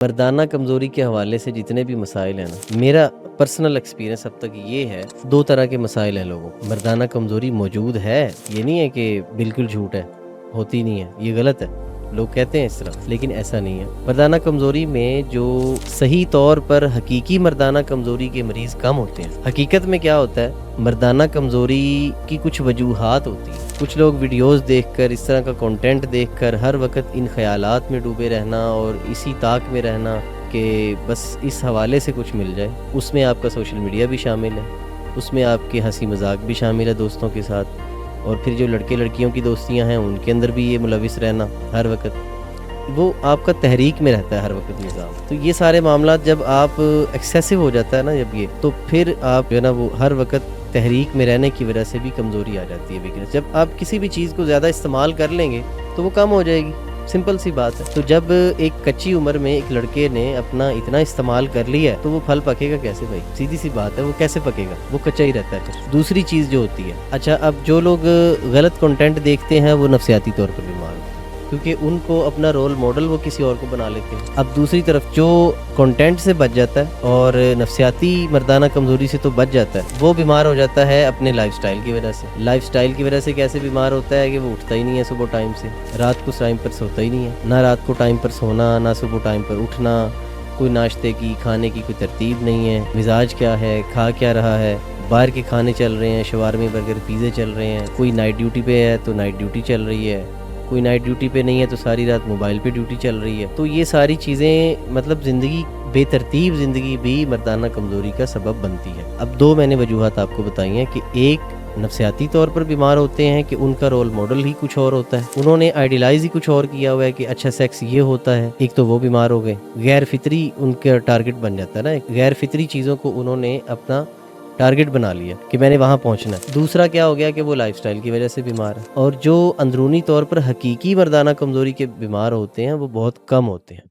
मर्दाना कमज़ोरी के हवाले से जितने भी मसाइल हैं ना, मेरा पर्सनल एक्सपीरियंस अब तक ये है, 2 तरह के मसाइल हैं लोगों को। मर्दाना कमज़ोरी मौजूद है, ये नहीं है कि बिल्कुल झूठ है, होती नहीं है, ये गलत है। लोग कहते हैं इस तरह, लेकिन ऐसा नहीं है। मर्दाना कमज़ोरी में जो सही तौर पर हकीकी मर्दाना कमज़ोरी के मरीज़ कम होते हैं। हकीकत में क्या होता है, मर्दाना कमज़ोरी की कुछ वजूहात होती हैं। कुछ लोग वीडियोस देखकर, इस तरह का कंटेंट देखकर हर वक्त इन ख्यालात में डूबे रहना और इसी ताक में रहना कि बस इस हवाले से कुछ मिल जाए। उसमें आपका सोशल मीडिया भी शामिल है, उसमें आपके हंसी मजाक भी शामिल है दोस्तों के साथ, और फिर जो लड़के लड़कियों की दोस्तियां हैं उनके अंदर भी ये मुलविस रहना हर वक्त, वो आपका तहरीक में रहता है हर वक्त निज़ाम। तो ये सारे मामला जब आप एक्सेसिव हो जाता है ना जब ये, तो फिर आप जो है ना वो हर वक्त तहरीक में रहने की वजह से भी कमज़ोरी आ जाती है वीकनेस। जब आप किसी भी चीज़ को ज़्यादा इस्तेमाल कर लेंगे तो वो कम हो जाएगी, सिंपल सी बात है। तो जब एक कच्ची उम्र में एक लड़के ने अपना इतना इस्तेमाल कर लिया है तो वो फल पकेगा कैसे भाई? सीधी सी बात है, वो कैसे पकेगा? वो कच्चा ही रहता है। फिर दूसरी चीज़ जो होती है, अच्छा अब जो लोग गलत कंटेंट देखते हैं वो नफसियाती तौर पर बीमार होते हैं, क्योंकि उनको अपना रोल मॉडल वो किसी और को बना लेते हैं। अब दूसरी तरफ जो कंटेंट से बच जाता है और नफसियाती मर्दाना कमज़ोरी से तो बच जाता है, वो बीमार हो जाता है अपने लाइफस्टाइल की वजह से। लाइफस्टाइल की वजह से कैसे बीमार होता है कि वो उठता ही नहीं है सुबह टाइम से, रात को टाइम पर सोता ही नहीं है, ना रात को टाइम पर सोना, ना सुबह टाइम पर उठना, कोई नाश्ते की खाने की कोई तरतीब नहीं है, मिजाज क्या है, खा क्या रहा है, बाहर के खाने चल रहे हैं, शवारमे बर्गर पिज़्ज़े चल रहे हैं, कोई नाइट ड्यूटी पे है तो नाइट ड्यूटी चल रही है, कोई नाइट ड्यूटी पे नहीं है तो सारी रात मोबाइल पे ड्यूटी चल रही है। तो ये सारी चीज़ें मतलब ज़िंदगी, बेतरतीब ज़िंदगी भी मर्दाना कमज़ोरी का सबब बनती है। अब 2 मैंने वजूहात आपको बताई हैं कि एक नफसियाती तौर पर बीमार होते हैं कि उनका रोल मॉडल ही कुछ और होता है, उन्होंने आइडियलाइज ही कुछ और किया हुआ है कि अच्छा सेक्स ये होता है, एक तो वो बीमार हो गए। गैर फितरी उनका टारगेट बन जाता है ना, गैर फितरी चीज़ों को उन्होंने अपना टारगेट बना लिया कि मैंने वहाँ पहुँचना है। दूसरा क्या हो गया कि वो लाइफस्टाइल की वजह से बीमार है, और जो अंदरूनी तौर पर हकीकी मर्दाना कमज़ोरी के बीमार होते हैं वो बहुत कम होते हैं।